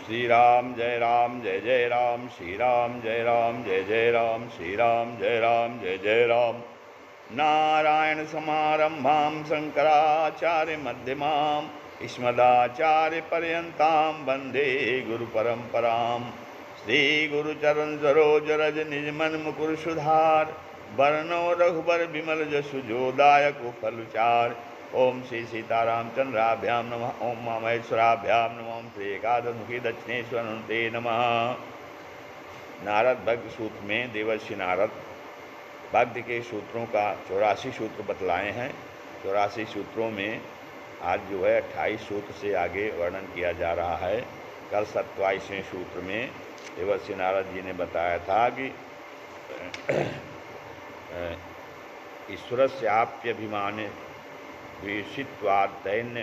श्री राम जय जय राम, श्री राम जय जय राम, श्री राम जय जय राम। नारायण समारंभां शंकराचार्य मध्यमाम् अस्मदाचार्य पर्यन्तां वन्दे गुरु परंपरां। श्री गुरु चरण सरोज रज निज मन मुकुर सुधार, वर्णो रघुबर विमल जसु जो दायक फल चार। ओम श्री सीतारामचंद्राभ्याम नमः, ओम मामेश्वराभ्याम नमः, ओम श्री एकादशमुखी दक्षिणेश्वरन्ते नमः। नारद भक्त सूत्र में देवर्षि नारद भक्ति के सूत्रों का 84 सूत्र बतलाए हैं। 84 सूत्रों में आज जो है 28 सूत्र से आगे वर्णन किया जा रहा है। कल 27वें सूत्र में देवर्षि नारद जी ने बताया था कि ईश्वरस्याप्यभिमाने विषित्वाद दैन्य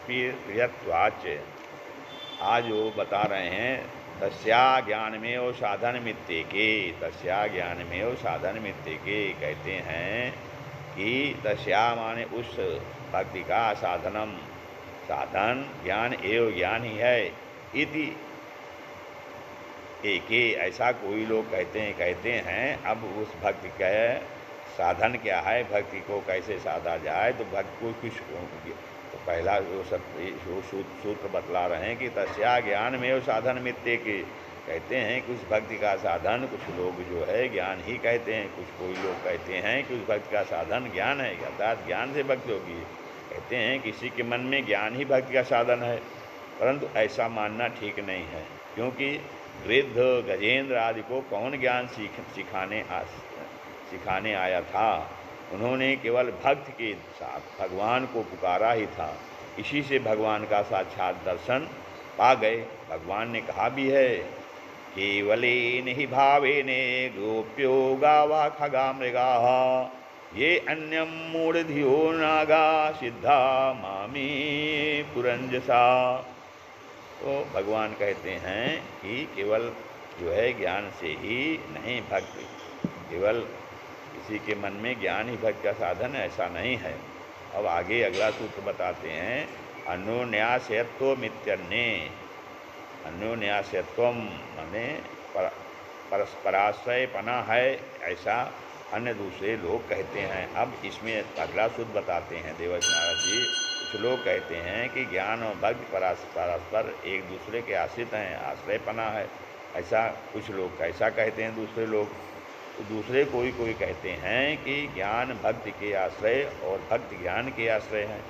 प्रियत्वाच। आज वो बता रहे हैं तस्या ज्ञान में वो साधन मित्येके, तस्या ज्ञान में वो साधन मित्येके कहते हैं कि तस्या माने उस भक्ति का साधनम, साधन ज्ञान एवं ज्ञान ही है। इति एके ऐसा कोई लोग कहते हैं। अब उस भक्ति का साधन क्या है, भक्ति को कैसे साधा जाए, तो भक्ति को कुछ तो पहला वो सूत्र बतला रहे हैं कि तस्या ज्ञान में वो साधन मित्य के कहते हैं कि उस भक्ति का साधन कुछ लोग जो है ज्ञान ही कहते हैं, कुछ कोई लोग कहते हैं कि उस भक्ति का साधन ज्ञान है, अर्थात ज्ञान से भक्ति होगी। कहते हैं किसी के मन में ज्ञान ही भक्ति का साधन है, परंतु ऐसा मानना ठीक नहीं है, क्योंकि वृद्ध गजेंद्र आदि को कौन ज्ञान सिखाने आया था। उन्होंने केवल भक्त के साथ भगवान को पुकारा ही था, इसी से भगवान का साक्षात दर्शन पा गए। भगवान ने कहा भी है केवलेन ही भावेन गोप्यो गावा खगा मृगाः ये अन्यम मूढ़धियो नागा सिद्धा मामी पुरंजसा। तो भगवान कहते हैं कि केवल जो है ज्ञान से ही नहीं, भक्ति केवल किसी के मन में ज्ञान ही भक्ति का साधन, ऐसा नहीं है। अब आगे अगला सूत्र बताते हैं अन्योन्यासयत्व मित्यन्ये। अन्योन्यासयत्व माने परस्पराश्रयपना है, ऐसा अन्य दूसरे लोग कहते हैं। अब इसमें अगला सूत्र बताते हैं देवर्षि नारद जी। कुछ लोग कहते हैं कि ज्ञान और भक्ति परस्पर एक दूसरे के आश्रित हैं, आश्रयपना है, ऐसा कुछ लोग ऐसा कहते हैं दूसरे लोग। तो दूसरे कोई कहते हैं कि ज्ञान भक्ति के आश्रय और भक्ति ज्ञान के आश्रय हैं।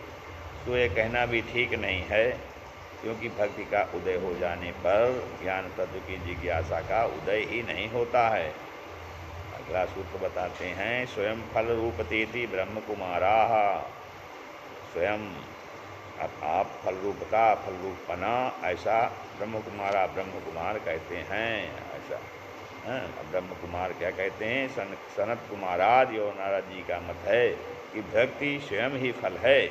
तो ये कहना भी ठीक नहीं है, क्योंकि भक्ति का उदय हो जाने पर ज्ञान तत्व की जिज्ञासा का उदय ही नहीं होता है। अगला सूत्र बताते हैं स्वयं फल रूपतेति ब्रह्म कुमाराः। स्वयं आप फल रूपता, फल रूपना, ऐसा ब्रह्म कुमार कहते हैं। ऐसा ब्रह्म कुमार क्या कहते हैं, सनत कुमारादि और नारद जी का मत है कि भक्ति स्वयं ही फल है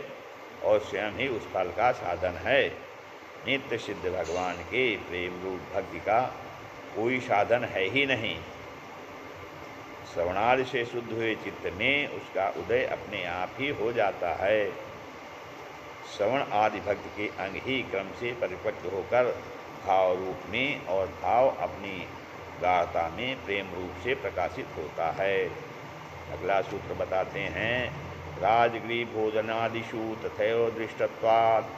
और स्वयं ही उस फल का साधन है। नित्य सिद्ध भगवान के प्रेम रूप भक्ति का कोई साधन है ही नहीं। श्रवणादि से शुद्ध हुए चित्त में उसका उदय अपने आप ही हो जाता है। श्रवण आदि भक्ति के अंग ही क्रम से परिपक्व होकर भाव रूप में और भाव अपनी गाढ़ता में प्रेम रूप से प्रकाशित होता है। अगला सूत्र बताते हैं राजगृह भोजनादिषु तथैव दृष्टत्वात्।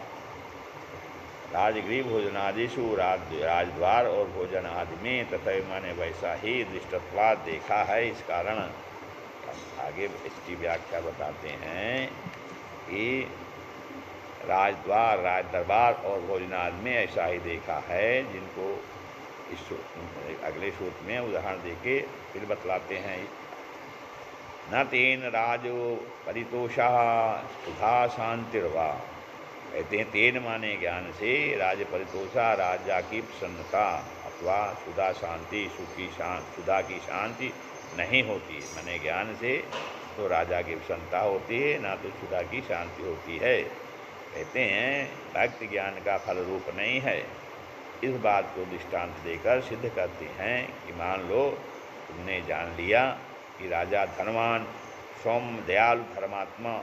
राजगृह भोजनादिषु राजद्वार और भोजन आदि में तथैव माने वैसा ही दृष्टत्वात् देखा है। इस कारण आगे इसकी व्याख्या बताते हैं कि राजद्वार, राज दरबार और भोजनादि में ऐसा ही देखा है, जिनको इस अगले सूत्र में उदाहरण देके फिर बतलाते हैं। न तेन राजो परितोषः सुधा शांतिर्वा। कहते हैं तेन माने ज्ञान से राज परितोषा, राजा की प्रसन्नता अथवा सुधा शांति, सुधा की शांति नहीं होती। माने ज्ञान से तो राजा की प्रसन्नता होती है, ना तो सुधा की शांति होती है। कहते हैं भक्ति ज्ञान का फल रूप नहीं है। इस बात को दृष्टांत देकर सिद्ध करते हैं कि मान लो तुमने जान लिया कि राजा धनवान, सौम्य, दयालु, धर्मात्मा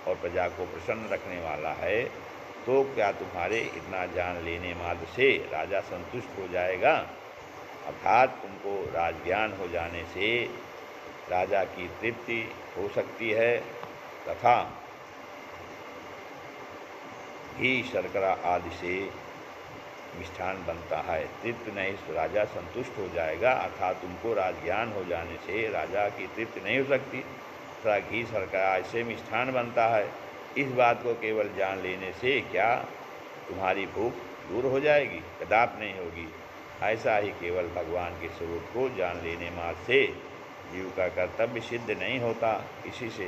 और प्रजा को प्रसन्न रखने वाला है, तो क्या तुम्हारे इतना जान लेने मात्र से राजा संतुष्ट हो जाएगा? अर्थात तुमको राजज्ञान हो जाने से राजा की तृप्ति हो सकती है तथा घी शर्करा आदि से मिष्ठान बनता है। तृप्ति नहीं तो राजा संतुष्ट हो जाएगा, अर्थात तुमको राजज्ञान हो जाने से राजा की तृप्ति नहीं हो सकती तथा घी शर्करा आदि से मिष्ठान बनता है। इस बात को केवल जान लेने से क्या तुम्हारी भूख दूर हो जाएगी? कदापि नहीं होगी। ऐसा ही केवल भगवान के स्वरूप को जान लेने मात्र से जीव का कर्तव्य सिद्ध नहीं होता। इसी से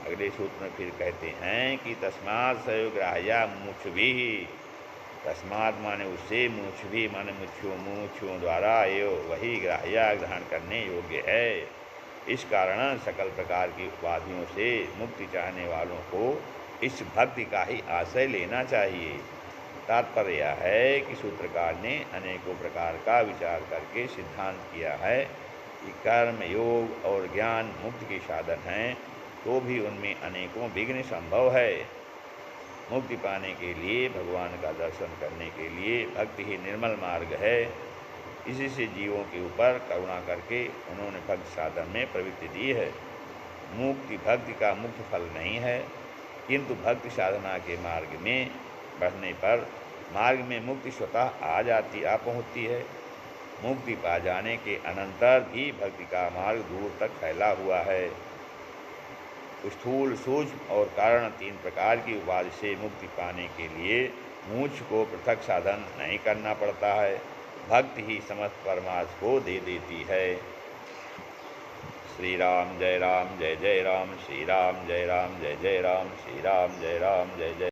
अगले सूत्र में फिर कहते हैं कि तस्मात् सयोग्राह्या मुमुक्षुभिः, तस्मात् माने उससे, मुमुक्षुभिः माने मुमुक्षुओं द्वारा, एवं वही ग्राह्या ग्रहण करने योग्य है। इस कारण सकल प्रकार की उपाधियों से मुक्ति चाहने वालों को इस भक्ति का ही आश्रय लेना चाहिए। तात्पर्य यह है कि सूत्रकार ने अनेकों प्रकार का विचार करके सिद्धांत किया है कि कर्म, योग और ज्ञान मुक्ति के साधन हैं, तो भी उनमें अनेकों विघ्न संभव है। मुक्ति पाने के लिए, भगवान का दर्शन करने के लिए भक्ति ही निर्मल मार्ग है। इसी से जीवों के ऊपर करुणा करके उन्होंने भक्ति साधन में प्रवृत्ति दी है। मुक्ति भक्ति का मुख्य फल नहीं है, किंतु भक्ति साधना के मार्ग में बढ़ने पर मार्ग में मुक्ति स्वतः आ पहुँचती है। मुक्ति पा जाने के अनंतर भी भक्ति का मार्ग दूर तक फैला हुआ है। स्थूल, सूक्ष्म और कारण तीन प्रकार की उपाधि से मुक्ति पाने के लिए मोक्ष को पृथक साधन नहीं करना पड़ता है। भक्ति ही समस्त परमार्थ को दे देती है। श्री राम जय राम जय जय राम, श्री राम जय राम जय जय राम, श्री राम जय राम जय जय।